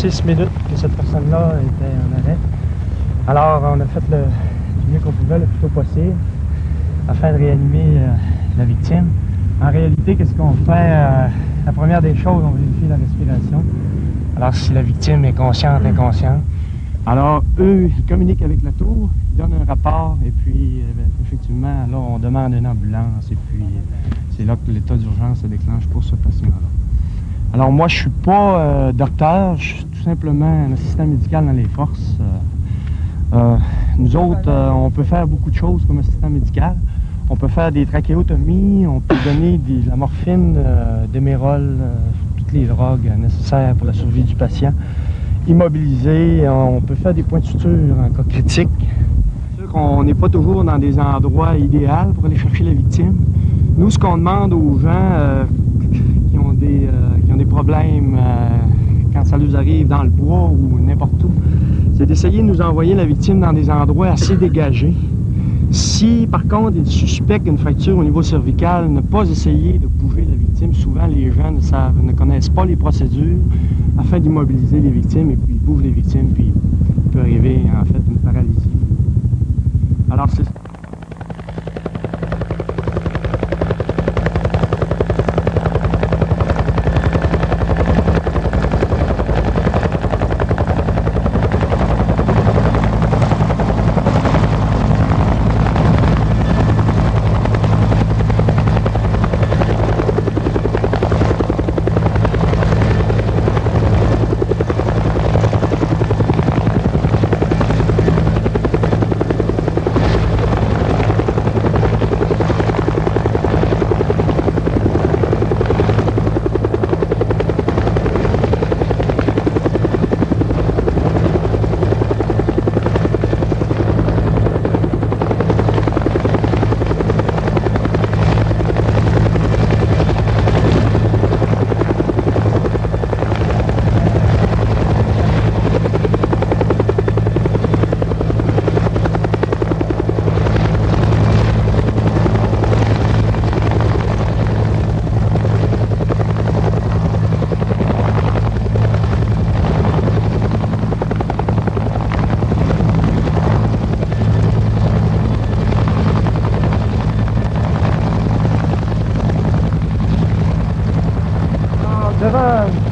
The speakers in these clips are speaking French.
6 minutes que cette personne-là était en arrêt. Alors, on a fait le mieux qu'on pouvait le plus tôt possible afin de réanimer la victime. En réalité, qu'est-ce qu'on fait? La première des choses, on vérifie la respiration. Alors, si la victime est consciente, inconsciente. Alors, eux, ils communiquent avec la tour, ils donnent un rapport, et puis, effectivement, là, on demande une ambulance, et puis, c'est là que l'état d'urgence se déclenche pour ce patient-là. Alors, moi, je suis pas docteur, je suis tout simplement un assistant médical dans les forces. Nous autres, on peut faire beaucoup de choses comme assistant médical. On peut faire des trachéotomies, on peut donner de la morphine, d'Émérol, toutes les drogues nécessaires pour la survie du patient. Immobiliser, on peut faire des points de suture en cas critique. C'est sûr qu'on n'est pas toujours dans des endroits idéaux pour aller chercher la victime. Nous, ce qu'on demande aux gens qui ont des problèmes quand ça leur arrive dans le bois ou n'importe où, c'est d'essayer de nous envoyer la victime dans des endroits assez dégagés. Si, par contre, il suspecte une fracture au niveau cervical, ne pas essayer de bouger la victime. Souvent, les gens ne connaissent pas les procédures afin d'immobiliser les victimes, et puis ils bougent les victimes, puis il peut arriver, en fait, une paralysie. Alors, c'est...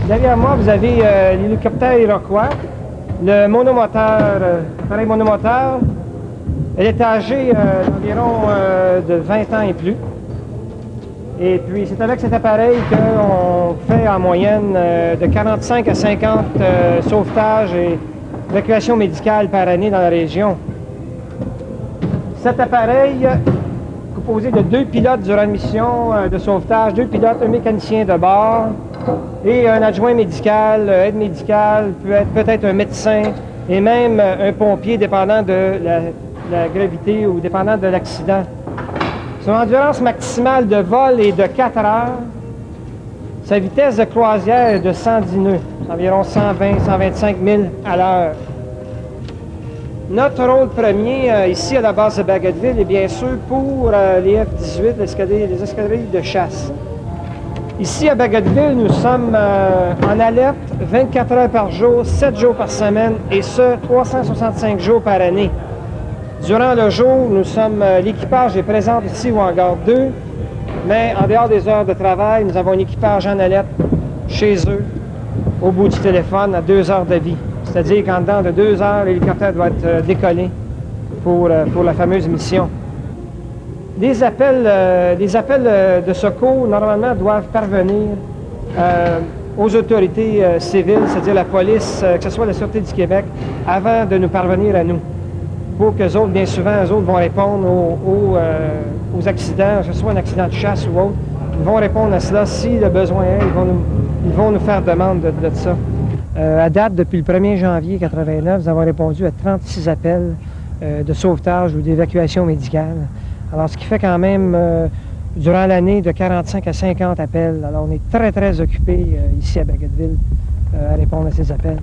Derrière moi, vous avez l'hélicoptère Iroquois, le monomoteur, appareil monomoteur. Elle est âgée d'environ de 20 ans et plus. Et puis, c'est avec cet appareil qu'on fait en moyenne de 45 à 50 sauvetages et évacuations médicales par année dans la région. Cet appareil, composé de 2 pilotes durant une mission de sauvetage, 2 pilotes, un mécanicien de bord, et un adjoint médical, aide médicale, peut-être un médecin, et même un pompier, dépendant de la gravité ou dépendant de l'accident. Son endurance maximale de vol est de 4 heures. Sa vitesse de croisière est de 110 nœuds, environ 120-125 000 à l'heure. Notre rôle premier ici à la base de Bagotville est bien sûr pour les F-18, les escadrilles de chasse. Ici, à Bagotville, nous sommes en alerte 24 heures par jour, 7 jours par semaine, et ce, 365 jours par année. Durant le jour, l'équipage est présent ici au hangar 2, mais en dehors des heures de travail, nous avons un équipage en alerte chez eux, au bout du téléphone, à 2 heures de vie. C'est-à-dire qu'en dedans de 2 heures, l'hélicoptère doit être décollé pour la fameuse mission. Les appels de secours, normalement, doivent parvenir aux autorités civiles, c'est-à-dire la police, que ce soit la Sûreté du Québec, avant de nous parvenir à nous. Pour qu'eux autres, bien souvent, eux autres vont répondre aux accidents, que ce soit un accident de chasse ou autre. Ils vont répondre à cela. Si le besoin est, ils vont nous faire demande de ça. À date, depuis le 1er janvier 1989, nous avons répondu à 36 appels de sauvetage ou d'évacuation médicale. Alors, ce qui fait quand même, durant l'année, de 45 à 50 appels. Alors, on est très, très occupés ici à Bagotville à répondre à ces appels.